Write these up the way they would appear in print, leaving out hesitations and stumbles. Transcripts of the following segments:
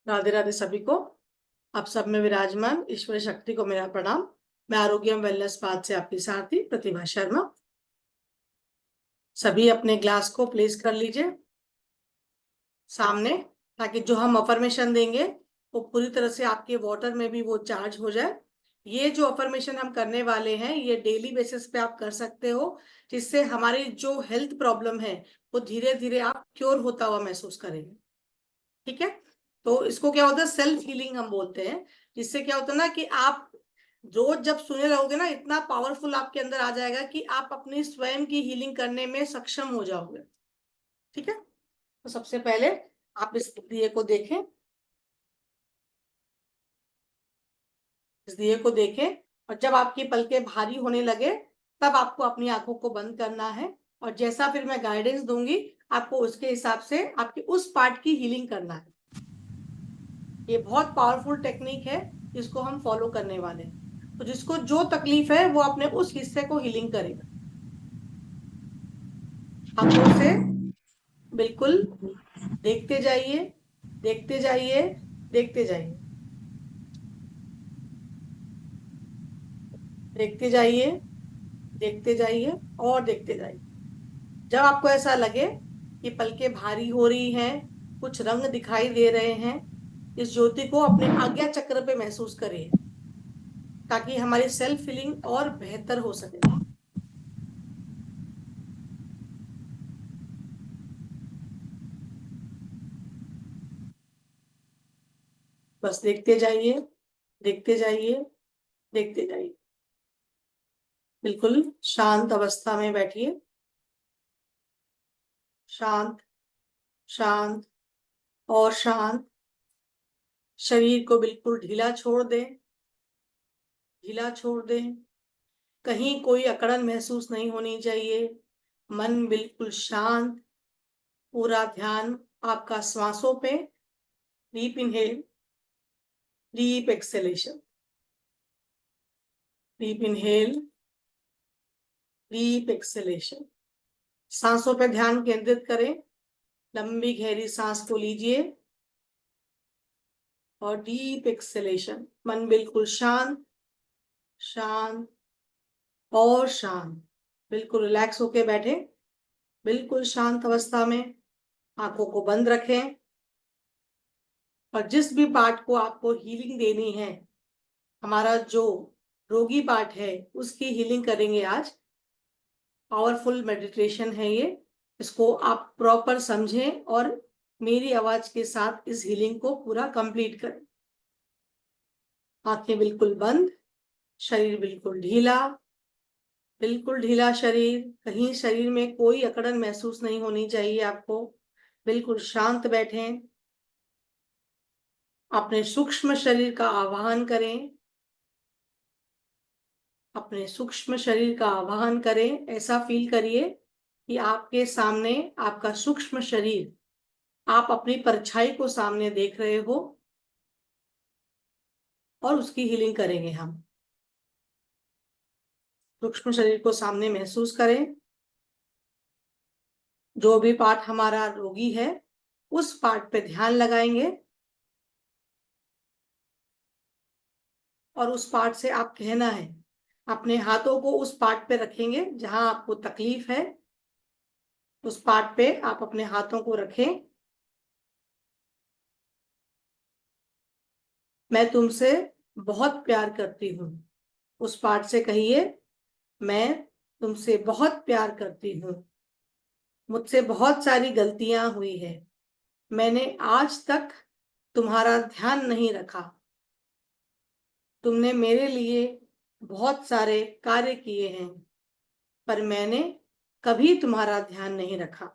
राधे राधे सभी को। आप सब में विराजमान ईश्वरी शक्ति को मेरा प्रणाम। मैं आरोग्यम वेलनेस पाथ से आपकी साथी प्रतिभा शर्मा। सभी अपने ग्लास को प्लेस कर लीजिए सामने, ताकि जो हम अफर्मेशन देंगे वो पूरी तरह से आपके वाटर में भी वो चार्ज हो जाए। ये जो अफर्मेशन हम करने वाले हैं ये डेली बेसिस पे आप कर सकते हो, जिससे हमारी जो हेल्थ प्रॉब्लम है वो धीरे धीरे आप क्योर होता हुआ महसूस करेंगे। ठीक है, तो इसको क्या होता है, सेल्फ हीलिंग हम बोलते हैं। जिससे क्या होता है ना कि आप रोज जब सुने रहोगे ना, इतना पावरफुल आपके अंदर आ जाएगा कि आप अपनी स्वयं की हीलिंग करने में सक्षम हो जाओगे। ठीक है, तो सबसे पहले आप इस दिए को देखें, इस दिए को देखें, और जब आपकी पलकें भारी होने लगे तब आपको अपनी आंखों को बंद करना है। और जैसा फिर मैं गाइडेंस दूंगी आपको उसके हिसाब से आपकी उस पार्ट की हीलिंग करना है। ये बहुत पावरफुल टेक्निक है, इसको हम फॉलो करने वाले हैं। तो जिसको जो तकलीफ है वो अपने उस हिस्से को हीलिंग करेगा। आंखों से बिल्कुल देखते जाइए, देखते जाइए, देखते जाइए, देखते जाइए, देखते जाइए और देखते जाइए। जब आपको ऐसा लगे कि पलकें भारी हो रही हैं, कुछ रंग दिखाई दे रहे हैं, इस ज्योति को अपने आज्ञा चक्र पे महसूस करिए, ताकि हमारी सेल्फ फीलिंग और बेहतर हो सके। बस देखते जाइए, देखते जाइए, देखते जाइए। बिल्कुल शांत अवस्था में बैठिए, शांत, शांत और शांत। शरीर को बिल्कुल ढीला छोड़ दें, ढीला छोड़ दें। कहीं कोई अकड़न महसूस नहीं होनी चाहिए। मन बिल्कुल शांत, पूरा ध्यान आपका श्वासों पे। Deep inhale, deep acceleration, deep inhale, deep acceleration. सांसों पे ध्यान केंद्रित करें। लंबी गहरी सांस को लीजिए और डीप एक्सेलेशन। मन बिल्कुल शांत, शांत और शांत। बिल्कुल रिलैक्स होके बैठे, बिल्कुल शांत अवस्था में। आंखों को बंद रखें और जिस भी पार्ट को आपको हीलिंग देनी है, हमारा जो रोगी पार्ट है उसकी हीलिंग करेंगे आज। पावरफुल मेडिटेशन है ये, इसको आप प्रॉपर समझें और मेरी आवाज के साथ इस हीलिंग को पूरा कंप्लीट करें। आंखें बिल्कुल बंद, शरीर बिल्कुल ढीला, बिल्कुल ढीला शरीर। कहीं शरीर में कोई अकड़न महसूस नहीं होनी चाहिए आपको। बिल्कुल शांत बैठें। अपने सूक्ष्म शरीर का आवाहन करें, अपने सूक्ष्म शरीर का आवाहन करें। ऐसा फील करिए कि आपके सामने आपका सूक्ष्म शरीर, आप अपनी परछाई को सामने देख रहे हो और उसकी हीलिंग करेंगे हम। सूक्ष्म शरीर को सामने महसूस करें। जो भी पार्ट हमारा रोगी है उस पार्ट पे ध्यान लगाएंगे और उस पार्ट से आप कहना है। अपने हाथों को उस पार्ट पे रखेंगे जहां आपको तकलीफ है। उस पार्ट पे आप अपने हाथों को रखें। मैं तुमसे बहुत प्यार करती हूँ। उस पार्ट से कहिए, मैं तुमसे बहुत प्यार करती हूँ। मुझसे बहुत सारी गलतियां हुई है। मैंने आज तक तुम्हारा ध्यान नहीं रखा। तुमने मेरे लिए बहुत सारे कार्य किए हैं, पर मैंने कभी तुम्हारा ध्यान नहीं रखा।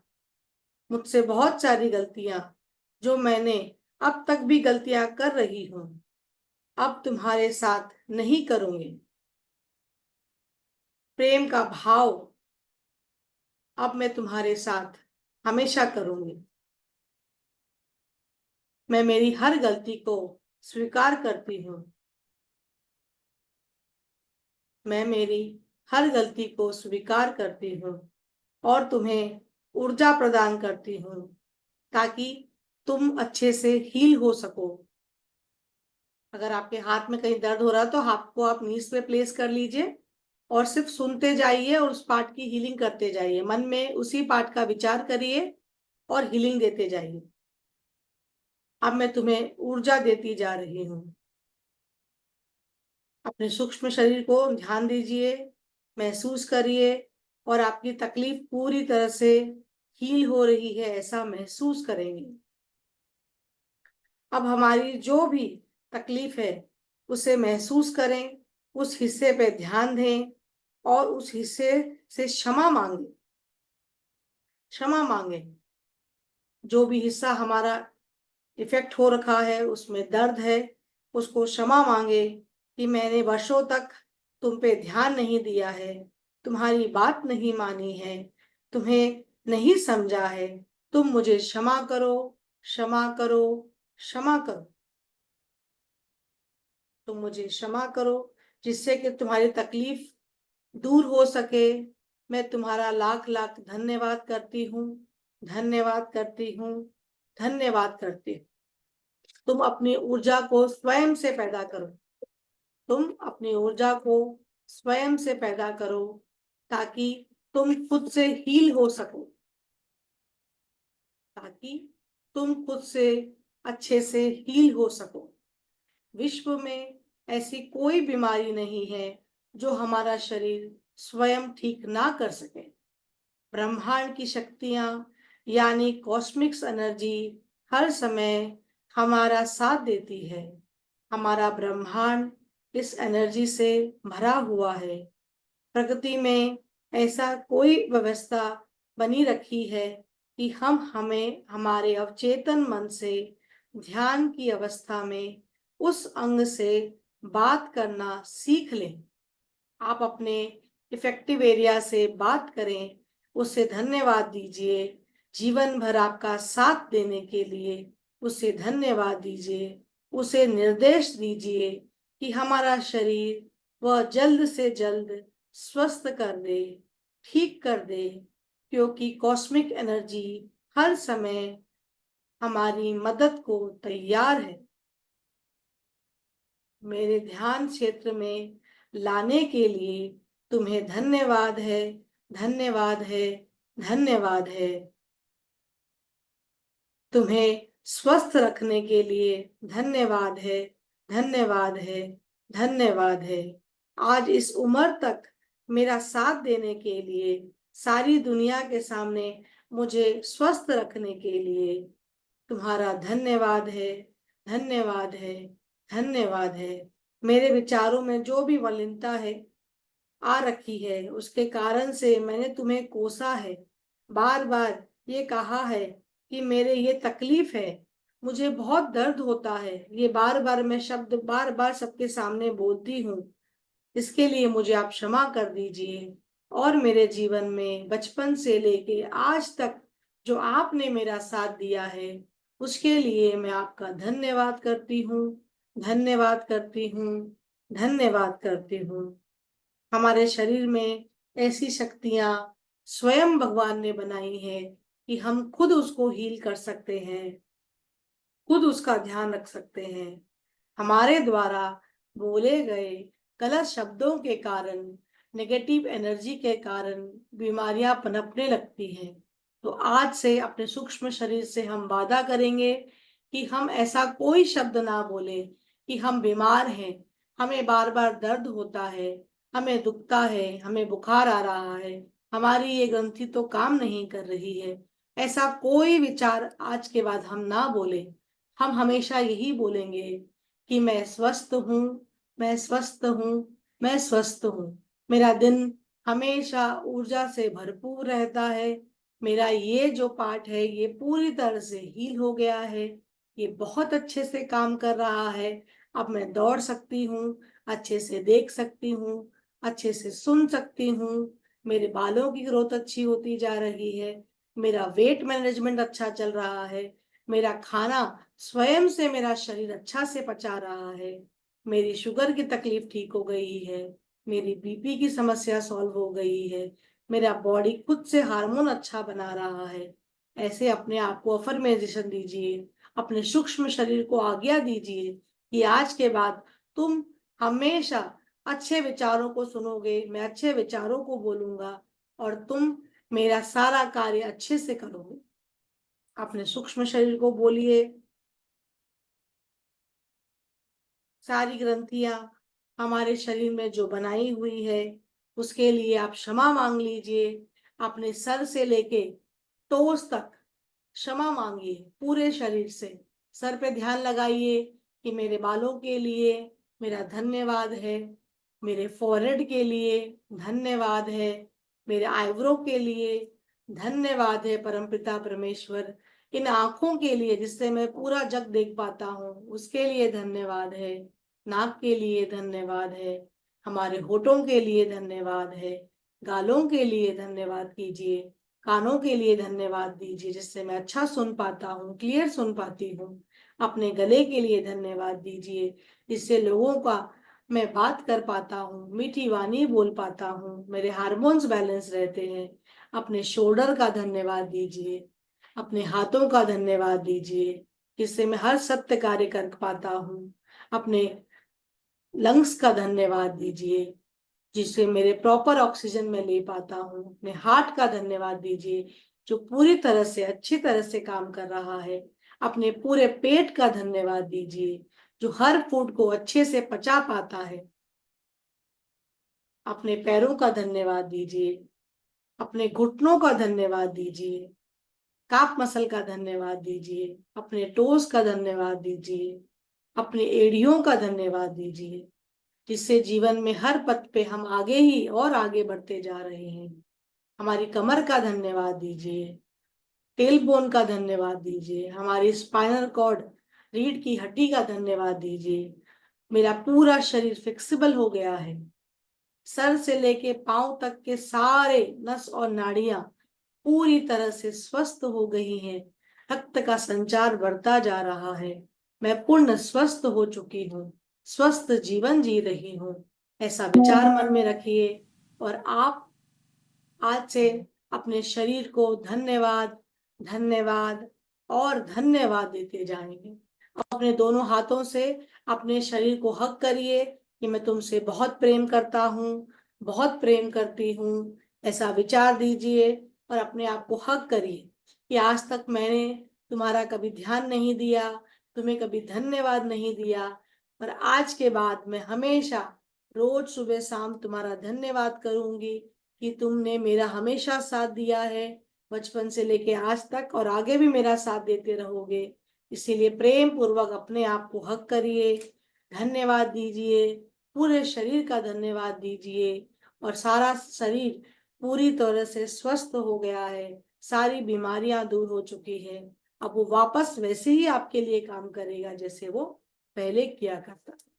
मुझसे बहुत सारी गलतियां जो मैंने अब तक भी गलतियां कर रही हूं, अब तुम्हारे साथ नहीं करूंगी। प्रेम का भाव अब मैं तुम्हारे साथ हमेशा करूंगी। मैं मेरी हर गलती को स्वीकार करती हूँ। मैं मेरी हर गलती को स्वीकार करती हूँ और तुम्हें ऊर्जा प्रदान करती हूँ, ताकि तुम अच्छे से हील हो सको। अगर आपके हाथ में कहीं दर्द हो रहा है तो हाथ को आप नीज पे प्लेस कर लीजिए और सिर्फ सुनते जाइए और उस पार्ट की हीलिंग करते जाइए। मन में उसी पार्ट का विचार करिए और हीलिंग देते जाइए। अब मैं तुम्हें ऊर्जा देती जा रही हूँ। अपने सूक्ष्म शरीर को ध्यान दीजिए, महसूस करिए और आपकी तकलीफ पूरी तरह से हील हो रही है ऐसा महसूस करेंगे। अब हमारी जो भी तकलीफ है उसे महसूस करें, उस हिस्से पे ध्यान दें और उस हिस्से से क्षमा मांगे। क्षमा मांगे। जो भी हिस्सा हमारा इफेक्ट हो रखा है, उसमें दर्द है, उसको क्षमा मांगे कि मैंने वर्षों तक तुम पे ध्यान नहीं दिया है, तुम्हारी बात नहीं मानी है, तुम्हें नहीं समझा है। तुम मुझे क्षमा करो, क्षमा करो, क्षमा करो। तुम मुझे क्षमा करो जिससे कि तुम्हारी तकलीफ दूर हो सके। मैं तुम्हारा लाख लाख धन्यवाद करती हूँ, धन्यवाद करती हूँ, धन्यवाद करती हूँ। तुम अपनी ऊर्जा को स्वयं से पैदा करो। तुम अपनी ऊर्जा को स्वयं से पैदा करो ताकि तुम खुद से हील हो सको, ताकि तुम खुद से अच्छे से हील हो सको। विश्व में ऐसी कोई बीमारी नहीं है जो हमारा शरीर स्वयं ठीक ना कर सके। ब्रह्मांड की शक्तियां यानी कॉस्मिक्स एनर्जी हर समय हमारा साथ देती है। हमारा ब्रह्मांड इस एनर्जी से भरा हुआ है। प्रकृति में ऐसा कोई व्यवस्था बनी रखी है कि हम हमें हमारे अवचेतन मन से ध्यान की अवस्था में उस अंग से बात करना सीख लें। आप अपने इफेक्टिव एरिया से बात करें, उसे धन्यवाद दीजिए। जीवन भर आपका साथ देने के लिए उसे धन्यवाद दीजिए। उसे निर्देश दीजिए कि हमारा शरीर वह जल्द से जल्द स्वस्थ कर दे, ठीक कर दे, क्योंकि कॉस्मिक एनर्जी हर समय हमारी मदद को तैयार है। मेरे ध्यान क्षेत्र में लाने के लिए तुम्हें धन्यवाद है, धन्यवाद है, धन्यवाद है। तुम्हें स्वस्थ रखने के लिए धन्यवाद है, धन्यवाद है, धन्यवाद है। आज इस उम्र तक मेरा साथ देने के लिए, सारी दुनिया के सामने मुझे स्वस्थ रखने के लिए तुम्हारा धन्यवाद है, धन्यवाद है, धन्यवाद है। मेरे विचारों में जो भी मलिनता है आ रखी है उसके कारण से मैंने तुम्हें कोसा है, बार बार ये कहा है कि मेरे ये तकलीफ है, मुझे बहुत दर्द होता है, ये बार बार मैं शब्द बार बार सबके सामने बोलती हूँ। इसके लिए मुझे आप क्षमा कर दीजिए और मेरे जीवन में बचपन से लेके आज तक जो आपने मेरा साथ दिया है उसके लिए मैं आपका धन्यवाद करती हूँ, धन्यवाद करती हूँ, धन्यवाद करती हूँ। हमारे शरीर में ऐसी शक्तियां स्वयं भगवान ने बनाई है कि हम खुद उसको हील कर सकते हैं, खुद उसका ध्यान रख सकते हैं। हमारे द्वारा बोले गए गलत शब्दों के कारण, नेगेटिव एनर्जी के कारण बीमारियां पनपने लगती हैं। तो आज से अपने सूक्ष्म शरीर से हम वादा करेंगे कि हम ऐसा कोई शब्द ना बोले कि हम बीमार हैं, हमें बार बार दर्द होता है, हमें दुखता है, हमें बुखार आ रहा है, हमारी ये ग्रंथि तो काम नहीं कर रही है। ऐसा कोई विचार आज के बाद हम ना बोले। हम हमेशा यही बोलेंगे कि मैं स्वस्थ हूँ, मैं स्वस्थ हूँ, मैं स्वस्थ हूँ। मेरा दिन हमेशा ऊर्जा से भरपूर रहता है। मेरा ये जो पार्ट है ये पूरी तरह से हील हो गया है, ये बहुत अच्छे से काम कर रहा है। अब मैं दौड़ सकती हूँ, अच्छे से देख सकती हूँ, अच्छे से सुन सकती हूँ। मेरे बालों की ग्रोथ अच्छी होती जा रही है, मेरा वेट मैनेजमेंट अच्छा चल रहा है, मेरा खाना स्वयं से मेरा शरीर अच्छा से पचा रहा है, मेरी शुगर की तकलीफ ठीक हो गई है, मेरी बीपी की समस्या सॉल्व हो गई है, मेरा बॉडी खुद से हार्मोन अच्छा बना रहा है। ऐसे अपने आप को अफर्मेशन दीजिए, अपने सूक्ष्म शरीर को आज्ञा दीजिए कि आज के बाद तुम हमेशा अच्छे विचारों को सुनोगे, मैं अच्छे विचारों को बोलूंगा और तुम मेरा सारा कार्य अच्छे से करोगे। अपने सूक्ष्म शरीर को बोलिए, सारी ग्रंथियां हमारे शरीर में जो बनाई हुई है उसके लिए आप क्षमा मांग लीजिए। अपने सर से लेके टोस तक क्षमा मांगिए पूरे शरीर से। सर पे ध्यान लगाइए कि मेरे बालों के लिए मेरा धन्यवाद है, मेरे फोरहेड के लिए धन्यवाद है, मेरे आईब्रो के लिए धन्यवाद है परमपिता परमेश्वर, इन आंखों के लिए जिससे मैं पूरा जग देख पाता हूँ उसके लिए धन्यवाद है, नाक के लिए धन्यवाद है, हमारे होठों के लिए धन्यवाद है, गालों के लिए धन्यवाद कीजिए, कानों के लिए धन्यवाद दीजिए जिससे मैं अच्छा सुन पाता हूँ, क्लियर सुन पाती हूँ। अपने गले के लिए धन्यवाद दीजिए जिससे लोगों का मैं बात कर पाता हूँ, मीठी वाणी बोल पाता हूँ, मेरे हार्मोन्स बैलेंस रहते हैं। अपने शोल्डर का धन्यवाद दीजिए, अपने हाथों का धन्यवाद दीजिए जिससे मैं हर सत्य कार्य कर पाता हूँ। अपने लंग्स का धन्यवाद दीजिए जिससे मेरे प्रॉपर ऑक्सीजन में ले पाता हूँ। अपने हार्ट का धन्यवाद दीजिए जो पूरी तरह से अच्छी तरह से काम कर रहा है। अपने पूरे पेट का धन्यवाद दीजिए जो हर फूड को अच्छे से पचा पाता है। अपने पैरों का धन्यवाद दीजिए, अपने घुटनों का धन्यवाद दीजिए, काफ मसल का धन्यवाद दीजिए, अपने टोस का धन्यवाद दीजिए, अपने एड़ियों का धन्यवाद दीजिए जिससे जीवन में हर पथ पे हम आगे ही और आगे बढ़ते जा रहे हैं। हमारी कमर का धन्यवाद दीजिए, टेल बोन का धन्यवाद दीजिए, हमारी स्पाइनल कॉर्ड रीढ़ की हड्डी का धन्यवाद दीजिए। मेरा पूरा शरीर फ्लेक्सिबल हो गया है, सर से लेके पांव तक के सारे नस और नाड़ियां पूरी तरह से स्वस्थ हो गई हैं। रक्त का संचार बढ़ता जा रहा है, मैं पूर्ण स्वस्थ हो चुकी हूँ, स्वस्थ जीवन जी रही हूँ। ऐसा विचार मन में रखिए और आप आज से अपने शरीर को धन्यवाद, धन्यवाद और धन्यवाद देते जाएंगे। अपने दोनों हाथों से अपने शरीर को हग करिए कि मैं तुमसे बहुत प्रेम करता हूँ, बहुत प्रेम करती हूँ, ऐसा विचार दीजिए और अपने आप को हग करिए कि आज तक मैंने तुम्हारा कभी ध्यान नहीं दिया, तुम्हें कभी धन्यवाद नहीं दिया, पर आज के बाद मैं हमेशा रोज सुबह शाम तुम्हारा धन्यवाद करूंगी कि तुमने मेरा हमेशा साथ दिया है, बचपन से लेके आज तक और आगे भी मेरा साथ देते रहोगे। इसीलिए प्रेम पूर्वक अपने आप को हक करिए, धन्यवाद दीजिए, पूरे शरीर का धन्यवाद दीजिए और सारा शरीर पूरी तरह से स्वस्थ हो गया है, सारी बीमारियां दूर हो चुकी है। अब वो वापस वैसे ही आपके लिए काम करेगा जैसे वो पहले किया करता था।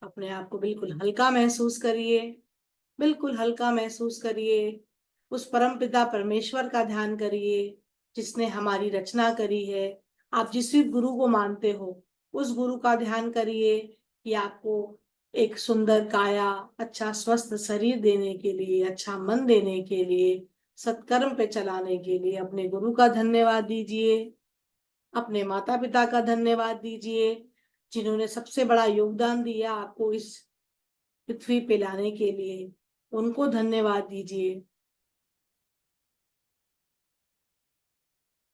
अपने आप को बिल्कुल हल्का महसूस करिए, बिल्कुल हल्का महसूस करिए। उस परम पिता परमेश्वर का ध्यान करिए जिसने हमारी रचना करी है। आप जिस भी गुरु को मानते हो उस गुरु का ध्यान करिए कि आपको एक सुंदर काया, अच्छा स्वस्थ शरीर देने के लिए, अच्छा मन देने के लिए, सत्कर्म पे चलाने के लिए अपने गुरु का धन्यवाद दीजिए। अपने माता पिता का धन्यवाद दीजिए जिन्होंने सबसे बड़ा योगदान दिया आपको इस पृथ्वी पे लाने के लिए, उनको धन्यवाद दीजिए।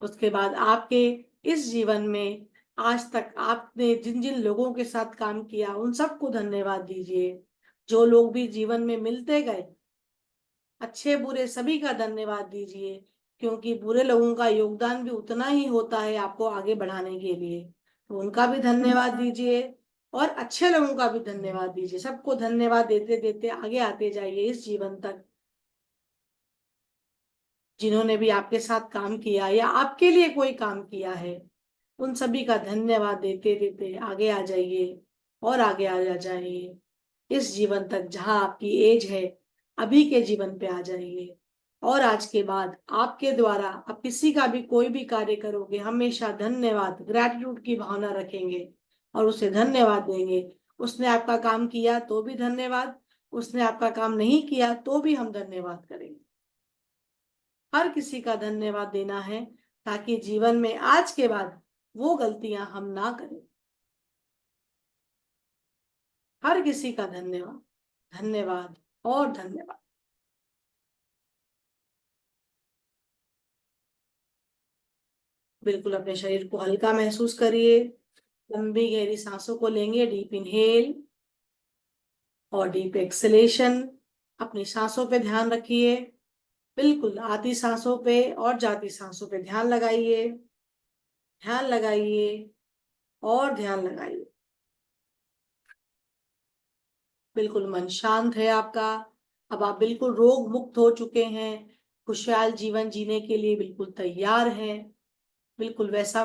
उसके बाद आपके इस जीवन में आज तक आपने जिन जिन लोगों के साथ काम किया उन सबको धन्यवाद दीजिए। जो लोग भी जीवन में मिलते गए, अच्छे बुरे सभी का धन्यवाद दीजिए क्योंकि बुरे लोगों का योगदान भी उतना ही होता है आपको आगे बढ़ाने के लिए, तो उनका भी धन्यवाद दीजिए और अच्छे लोगों का भी धन्यवाद दीजिए। सबको धन्यवाद देते देते आगे आते जाइए इस जीवन तक। जिन्होंने भी आपके साथ काम किया या आपके लिए कोई काम किया है उन सभी का धन्यवाद देते देते आगे आ जाइए और आगे आ जाइए इस जीवन तक जहां आपकी एज है। अभी के जीवन पे आ जाइए और आज के बाद आपके द्वारा आप किसी का भी कोई भी कार्य करोगे हमेशा धन्यवाद, ग्रैटिट्यूड की भावना रखेंगे और उसे धन्यवाद देंगे। उसने आपका काम किया तो भी धन्यवाद, उसने आपका काम नहीं किया तो भी हम धन्यवाद करेंगे। हर किसी का धन्यवाद देना है ताकि जीवन में आज के बाद वो गलतियां हम ना करें। हर किसी का धन्यवाद, धन्यवाद और धन्यवाद। बिल्कुल अपने शरीर को हल्का महसूस करिए। लंबी गहरी सांसों को लेंगे, डीप इनहेल और डीप एक्सलेशन। अपनी सांसों पे ध्यान रखिए। बिल्कुल आती सांसों पे और जाती सांसों पे ध्यान लगाइए, ध्यान लगाइए और ध्यान लगाइए। बिल्कुल मन शांत है आपका। अब आप बिल्कुल रोग मुक्त हो चुके हैं, खुशहाल जीवन जीने के लिए बिल्कुल तैयार हैं। बिल्कुल वैसा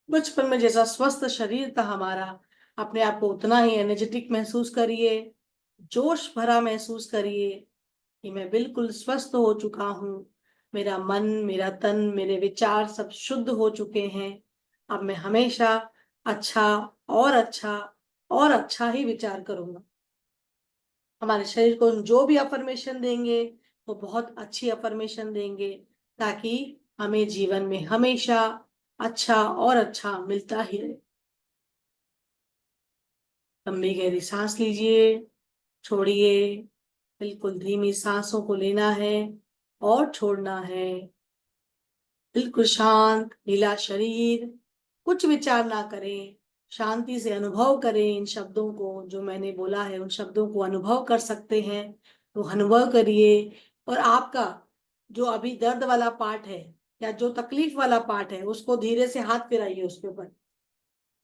बचपन में जैसा स्वस्थ शरीर था हमारा, अपने आप को उतना ही एनर्जेटिक महसूस करिए, जोश भरा महसूस करिए कि मैं बिल्कुल स्वस्थ हो चुका हूँ। मेरा मन, मेरा तन, मेरे विचार सब शुद्ध हो चुके हैं। अब मैं हमेशा अच्छा और अच्छा और अच्छा ही विचार करूंगा। हमारे शरीर को हम जो भी अफर्मेशन देंगे वो बहुत अच्छी अफर्मेशन देंगे, ताकि हमें जीवन में हमेशा अच्छा और अच्छा मिलता ही रहे। लंबी गहरी सांस लीजिए, छोड़िए। बिल्कुल धीमी सांसों को लेना है और छोड़ना है। बिल्कुल शांत नीला शरीर, कुछ विचार ना करें, शांति से अनुभव करें इन शब्दों को। जो मैंने बोला है उन शब्दों को अनुभव कर सकते हैं तो अनुभव करिए। और आपका जो अभी दर्द वाला पार्ट है या जो तकलीफ वाला पार्ट है उसको धीरे से हाथ फिराइए उसके ऊपर।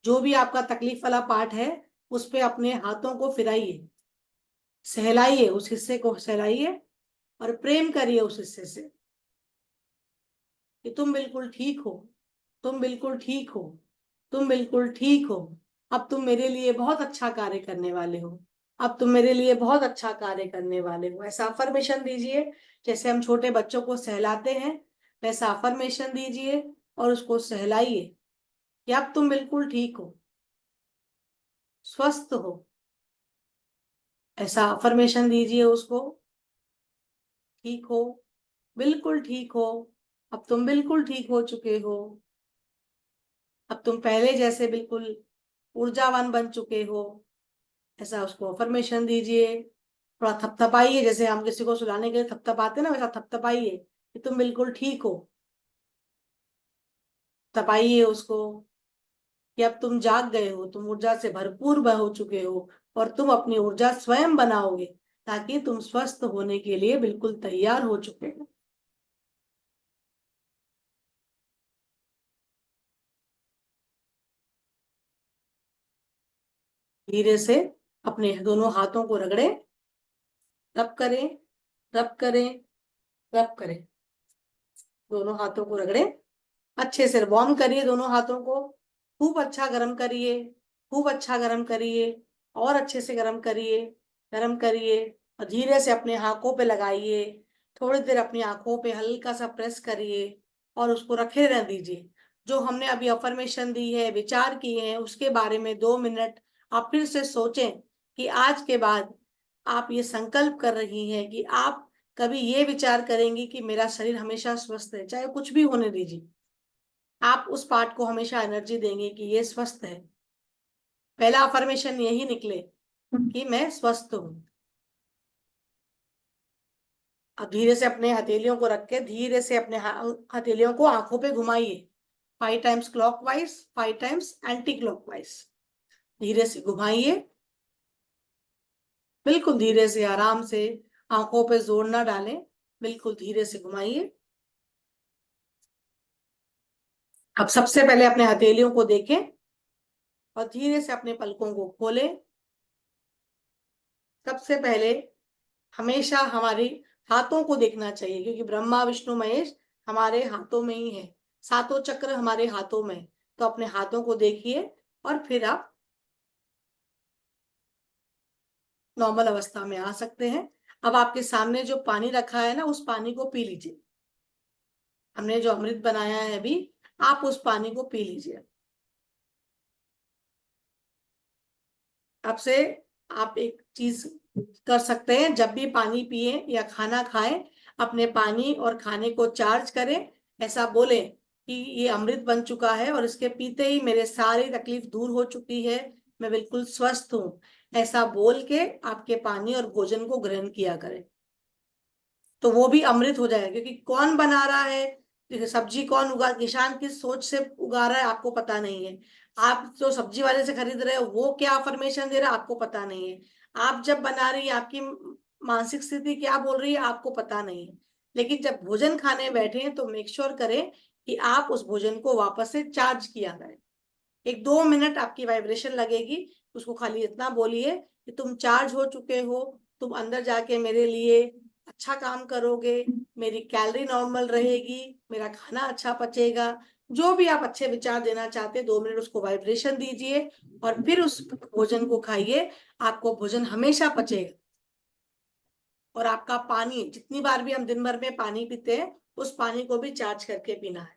जो भी आपका तकलीफ वाला पार्ट है उस पे अपने हाथों को फिराइए, सहलाइए, उस हिस्से को सहलाइए और प्रेम करिए उस हिस्से से कि तुम बिल्कुल ठीक हो, तुम बिल्कुल ठीक हो, तुम बिल्कुल ठीक हो। अब तुम मेरे लिए बहुत अच्छा कार्य करने वाले हो, अब तुम मेरे लिए बहुत अच्छा कार्य करने वाले हो। ऐसा अफर्मेशन दीजिए जैसे हम छोटे बच्चों को सहलाते हैं, वैसा अफर्मेशन दीजिए और उसको सहलाइए कि अब तुम बिल्कुल ठीक हो, स्वस्थ हो। ऐसा अफर्मेशन दीजिए उसको, ठीक हो, बिल्कुल ठीक हो, अब तुम बिल्कुल ठीक हो चुके हो, अब तुम पहले जैसे बिल्कुल ऊर्जावान बन चुके हो। ऐसा उसको अफर्मेशन दीजिए। थोड़ा थपथपाइए, जैसे हम किसी को सुलाने के लिए थपथपाते ना, वैसा थपथपाइए कि तुम बिल्कुल ठीक हो। तपाइए उसको कि अब तुम जाग गए हो, तुम ऊर्जा से भरपूर हो चुके हो और तुम अपनी ऊर्जा स्वयं बनाओगे, ताकि तुम स्वस्थ होने के लिए बिल्कुल तैयार हो चुके हो। धीरे से अपने दोनों हाथों को रगड़े, रब करें, रब करें, रब करें। दोनों हाथों को रगड़े, अच्छे से वार्म करिए दोनों हाथों को। खूब अच्छा गरम करिए, खूब अच्छा गरम करिए और अच्छे से गरम करिए, गरम करिए और धीरे से अपने आंखों पे लगाइए। थोड़ी देर अपनी आंखों पे हल्का सा प्रेस करिए और उसको रखे रहने दीजिए। जो हमने अभी अफर्मेशन दी है, विचार किए हैं, उसके बारे में 2 मिनट आप फिर से सोचें कि आज के बाद आप ये संकल्प कर रही हैं कि आप कभी ये विचार करेंगी कि मेरा शरीर हमेशा स्वस्थ है, चाहे कुछ भी होने दीजिए। आप उस पार्ट को हमेशा एनर्जी देंगे कि ये स्वस्थ है। पहला अफर्मेशन यही निकले कि मैं स्वस्थ हूं। अब धीरे से अपने हथेलियों को रख के धीरे से अपने हथेलियों को आंखों पे घुमाइए। 5 times clockwise, 5 times anti clockwise. धीरे से घुमाइए, बिल्कुल धीरे से, आराम से, आंखों पे जोर ना डालें, बिल्कुल धीरे से घुमाइए। अब सबसे पहले अपने हथेलियों को देखें और धीरे से अपने पलकों को खोलें। सबसे पहले हमेशा हमारे हाथों को देखना चाहिए, क्योंकि ब्रह्मा विष्णु महेश हमारे हाथों में ही है, सातों चक्र हमारे हाथों में। तो अपने हाथों को देखिए और फिर आप नॉर्मल अवस्था में आ सकते हैं। अब आपके सामने जो पानी रखा है ना, उस पानी को पी लीजिए। हमने जो अमृत बनाया है अभी, आप उस पानी को पी लीजिए। अब से आप एक चीज कर सकते हैं, जब भी पानी पिए या खाना खाएं, अपने पानी और खाने को चार्ज करें। ऐसा बोले कि ये अमृत बन चुका है और इसके पीते ही मेरे सारी तकलीफ दूर हो चुकी है, मैं बिल्कुल स्वस्थ हूँ। ऐसा बोल के आपके पानी और भोजन को ग्रहण किया करें, तो वो भी अमृत हो जाएगा। क्योंकि कौन बना रहा है, देखिए सब्जी कौन उगा, किसान किस सोच से उगा रहा है आपको पता नहीं है। आप जो सब्जी वाले से खरीद रहे हो वो क्या अफर्मेशन दे रहा है आपको पता नहीं है। आप जब बना रही है आपकी मानसिक स्थिति क्या बोल रही है आपको पता नहीं है। लेकिन जब भोजन खाने बैठे हैं तो मेक श्योर करें कि आप उस भोजन को वापस से चार्ज किया करें। 1-2 मिनट आपकी वाइब्रेशन लगेगी, उसको खाली इतना बोलिए कि तुम चार्ज हो चुके हो, तुम अंदर जाके मेरे लिए अच्छा काम करोगे, मेरी कैलोरी नॉर्मल रहेगी, मेरा खाना अच्छा पचेगा। जो भी आप अच्छे विचार देना चाहते हैं 2 मिनट उसको वाइब्रेशन दीजिए और फिर उस भोजन को खाइए। आपको भोजन हमेशा पचेगा। और आपका पानी, जितनी बार भी हम दिन भर में पानी पीते हैं उस पानी को भी चार्ज करके पीना है,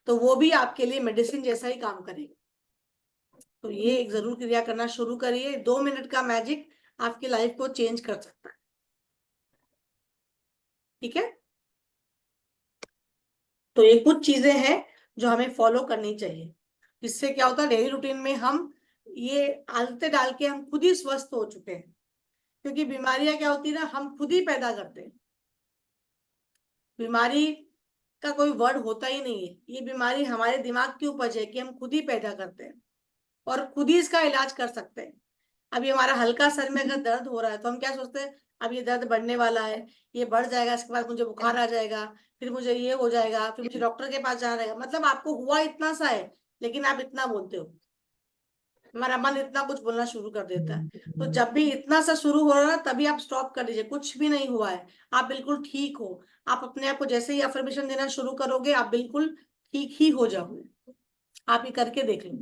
तो वो भी आपके लिए मेडिसिन जैसा ही काम करेगा। तो ये एक जरूर क्रिया करना शुरू करिए। 2 मिनट का मैजिक आपकी लाइफ को चेंज कर सकता है। ठीक है, तो ये कुछ चीजें हैं जो हमें फॉलो करनी चाहिए, जिससे क्या होता है डेली रूटीन में हम ये आदतें डाल के हम खुद ही स्वस्थ हो चुके हैं। क्योंकि बीमारियां क्या होती है ना, हम खुद ही पैदा करते हैं। बीमारी का कोई वर्ड होता ही नहीं है, ये बीमारी हमारे दिमाग की उपज है कि हम खुद ही पैदा करते हैं और खुद ही इसका इलाज कर सकते हैं। अभी हमारा हल्का सर में अगर दर्द हो रहा है तो हम क्या सोचते हैं, अब ये दर्द बढ़ने वाला है, ये बढ़ जाएगा, इसके बाद मुझे बुखार आ जाएगा, फिर मुझे ये हो जाएगा, फिर मुझे डॉक्टर के पास जाना रहेगा। मतलब आपको हुआ इतना सा है लेकिन आप इतना बोलते हो। हमारा मन इतना कुछ बोलना शुरू कर देता है। तो जब भी इतना सा शुरू हो रहा है ना तभी आप स्टॉप कर दीजिए, कुछ भी नहीं हुआ है, आप बिल्कुल ठीक हो। आप अपने आप को जैसे ही अफर्मेशन देना शुरू करोगे आप बिल्कुल ठीक ही हो जाओगे। आप ये करके देख लो।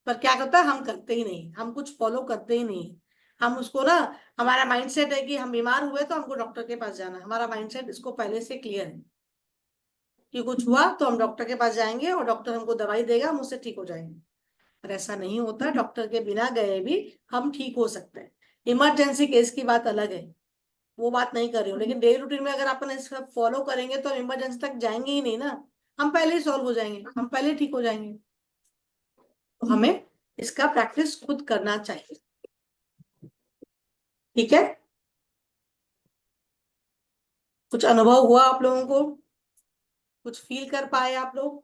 पर क्या करता है, हम करते ही नहीं, हम कुछ फॉलो करते ही नहीं। हम उसको ना, हमारा माइंडसेट है कि हम बीमार हुए तो हमको डॉक्टर के पास जाना है। हमारा माइंडसेट इसको पहले से क्लियर है कि कुछ हुआ तो हम डॉक्टर के पास जाएंगे और डॉक्टर हमको दवाई देगा, हम उससे ठीक हो जाएंगे। पर ऐसा नहीं होता, डॉक्टर के बिना गए भी हम ठीक हो सकते हैं। इमरजेंसी केस की बात अलग है, वो बात नहीं कर रही हूँ। लेकिन डेली रूटीन में अगर अपन इसका फॉलो करेंगे तो हम इमरजेंसी तक जाएंगे ही नहीं ना, हम पहले ही सॉल्व हो जाएंगे, हम पहले ही ठीक हो जाएंगे। तो हमें इसका प्रैक्टिस खुद करना चाहिए। ठीक है, कुछ अनुभव हुआ आप लोगों को, कुछ फील कर पाए आप लोग,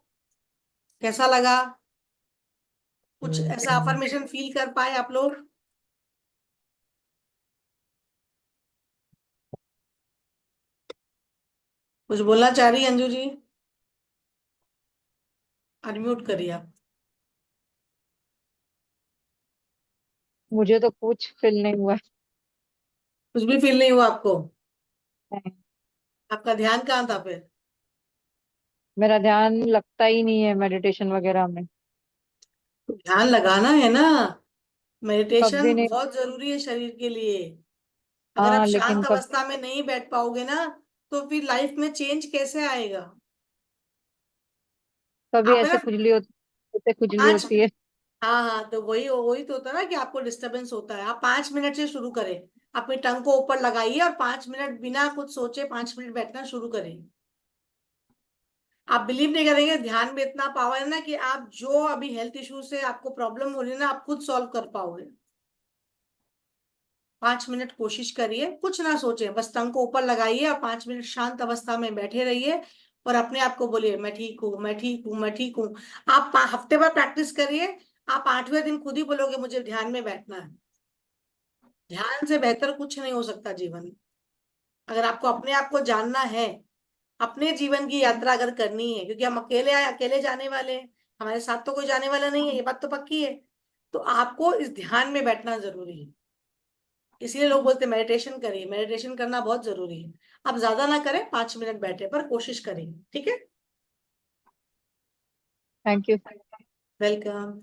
कैसा लगा, कुछ ऐसा अफर्मेशन फील कर पाए आप लोग? कुछ बोलना चाह रही है अंजू जी? अनम्यूट करिए आप। मुझे तो कुछ फील नहीं हुआ कुछ भी फील नहीं हुआ आपको? है। आपका ध्यान कहाँ था फिर? मेरा ध्यान लगता ही नहीं है मेडिटेशन वगैरह में। ध्यान लगाना है ना, मेडिटेशन कभी नहीं। बहुत जरूरी है शरीर के लिए। अगर आप हाँ लेकिन शांत कब अवस्था में नहीं बैठ पाओगे ना तो फिर लाइफ में चेंज कैसे आएगा? कभी आप है ऐसे ना खुजली होती, ऐसे खुजली 5, होती है। हाँ हाँ, तो वही वही तो होता है ना कि आपको डिस्टरबेंस होता है। आप 5 मिनट से शुरू करें, अपनी टंग को ऊपर लगाइए और 5 मिनट बिना कुछ सोचे 5 मिनट बैठना शुरू करें। आप बिलीव नहीं करेंगे, ध्यान में इतना पावर है ना कि आप जो अभी हेल्थ इश्यू से आपको प्रॉब्लम हो रही है ना आप खुद सॉल्व कर पाओगे। 5 मिनट कोशिश करिए, कुछ ना सोचें, बस टंग को ऊपर लगाइए और 5 मिनट शांत अवस्था में बैठे रहिए और अपने आप को बोलिए मैं ठीक हूँ, मैं ठीक हूँ, मैं ठीक हूँ। आप हफ्ते भर प्रैक्टिस करिए, आप 8वें दिन खुद ही बोलोगे मुझे ध्यान में बैठना है। ध्यान से बेहतर कुछ नहीं हो सकता जीवन में। अगर आपको अपने आप को जानना है, अपने जीवन की यात्रा अगर करनी है, क्योंकि हम अकेले आए, अकेले जाने वाले हैं, हमारे साथ तो कोई जाने वाला नहीं है, ये बात तो पक्की है। तो आपको इस ध्यान में बैठना जरूरी है। इसलिए लोग बोलते हैं मेडिटेशन करिए, मेडिटेशन करना बहुत जरूरी है। आप ज्यादा ना करें, 5 मिनट बैठे पर कोशिश करिए। ठीक है, थैंक यू। वेलकम।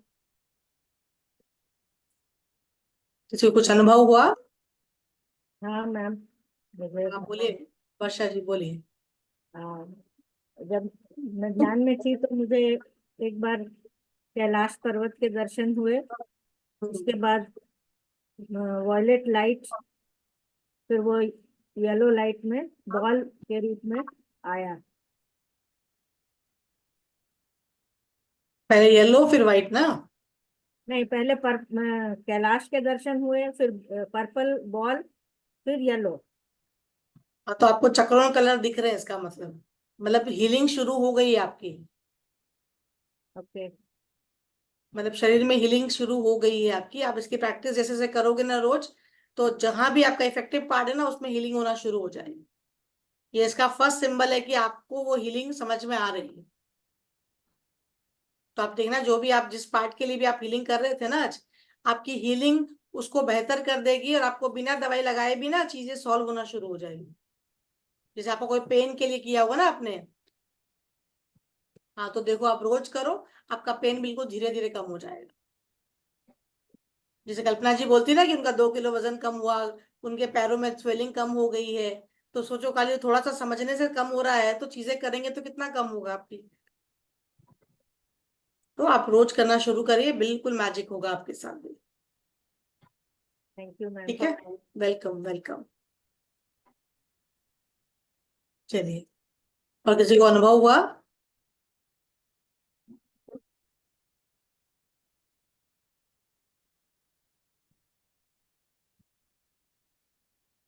किसी को कुछ अनुभव हुआ? हाँ मैम, मुझे आप बोलिए, वर्षा जी बोलिए। हाँ, जब मैं ध्यान में थी तो मुझे एक बार कैलाश पर्वत के दर्शन हुए। उसके बाद वॉयलेट लाइट, फिर वो येलो लाइट में बॉल के रूप में आया। पहले येलो फिर व्हाइट ना। नहीं, पहले कैलाश के दर्शन हुए, फिर पर्पल बॉल, फिर येलो। हाँ, तो आपको चक्रों कलर दिख रहे हैं, इसका मतलब हीलिंग शुरू हो गई है आपकी। ओके। मतलब शरीर में हीलिंग शुरू हो गई है आपकी। आप इसकी प्रैक्टिस जैसे जैसे करोगे ना रोज, तो जहां भी आपका इफेक्टिव पार्ट है ना, उसमें हीलिंग होना शुरू हो जाएगी। ये इसका फर्स्ट सिंबल है कि आपको वो हीलिंग समझ में आ रही है। तो आप देखना, जो भी आप जिस पार्ट के लिए भी आप हीलिंग कर रहे थे ना आज, आपकी हीलिंग उसको बेहतर कर देगी, और आपको बिना दवाई लगाए भी ना चीजें सॉल्व होना शुरू हो जाएगी। जैसे आपको कोई पेन के लिए किया होगा ना आपने, हाँ, तो देखो आप रोज करो, आपका पेन बिल्कुल धीरे धीरे कम हो जाएगा। जैसे कल्पना जी बोलती ना कि उनका 2 किलो वजन कम हुआ, उनके पैरों में स्वेलिंग कम हो गई है। तो सोचो, खाली थोड़ा सा समझने से कम हो रहा है, तो चीजें करेंगे तो कितना कम होगा आपकी। तो आप रोज करना शुरू करिए, बिल्कुल मैजिक होगा आपके साथ भी। Thank you ma'am. ठीक है, वेलकम वेलकम। चलिए, और किसी को अनुभव हुआ?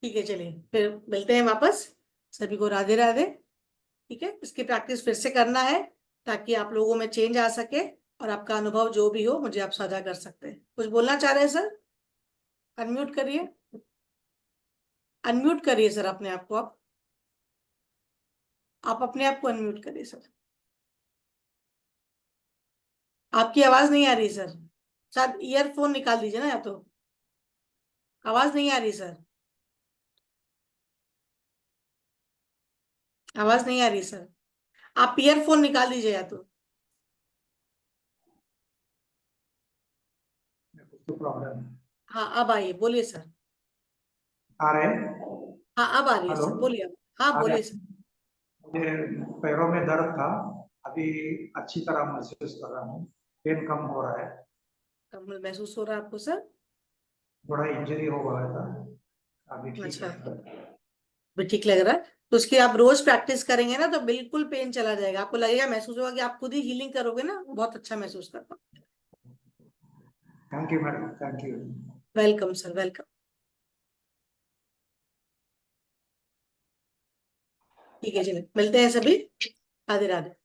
ठीक है, चलिए फिर मिलते हैं वापस। सभी को राधे राधे। ठीक है, इसकी प्रैक्टिस फिर से करना है, ताकि आप लोगों में चेंज आ सके, और आपका अनुभव जो भी हो मुझे आप साझा कर सकते हैं। कुछ बोलना चाह रहे हैं सर? अनम्यूट करिए, अनम्यूट करिए सर अपने आप को। आप अपने आप को अनम्यूट करिए सर। आपकी आवाज नहीं आ रही सर। शायद ईयरफोन निकाल दीजिए ना, या तो आवाज नहीं आ रही सर। आवाज नहीं आ रही सर, आप ईयरफोन निकाल दीजिए या तो। कुछ तो प्रॉब्लम है। हाँ, अब आइए, बोलिए सर। आ रहे हैं? हाँ, अब आ रही है हेलो, सर, बोलिए अब। हाँ, आ रहे बोलिए हैं? सर। मुझे पैरों में दर्द था, अभी अच्छी तरह महसूस कर रहा हूँ। पेन कम हो रहा है। कब महसूस हो रहा है आपको सर? थोड़ा इंजरी हो गया था, अभी ठीक अच्छा, है। भी ठीक लग रहा है। तो उसकी आप रोज प्रैक्टिस करेंगे ना, तो बिल्कुल पेन चला जाएगा। आपको लगेगा, महसूस होगा कि आप खुद ही हीलिंग करोगे ना, बहुत अच्छा महसूस कर पाओगे। Thank you madam, thank you. Welcome sir, welcome. ठीक है, चलिए मिलते हैं सभी। राधे राधे।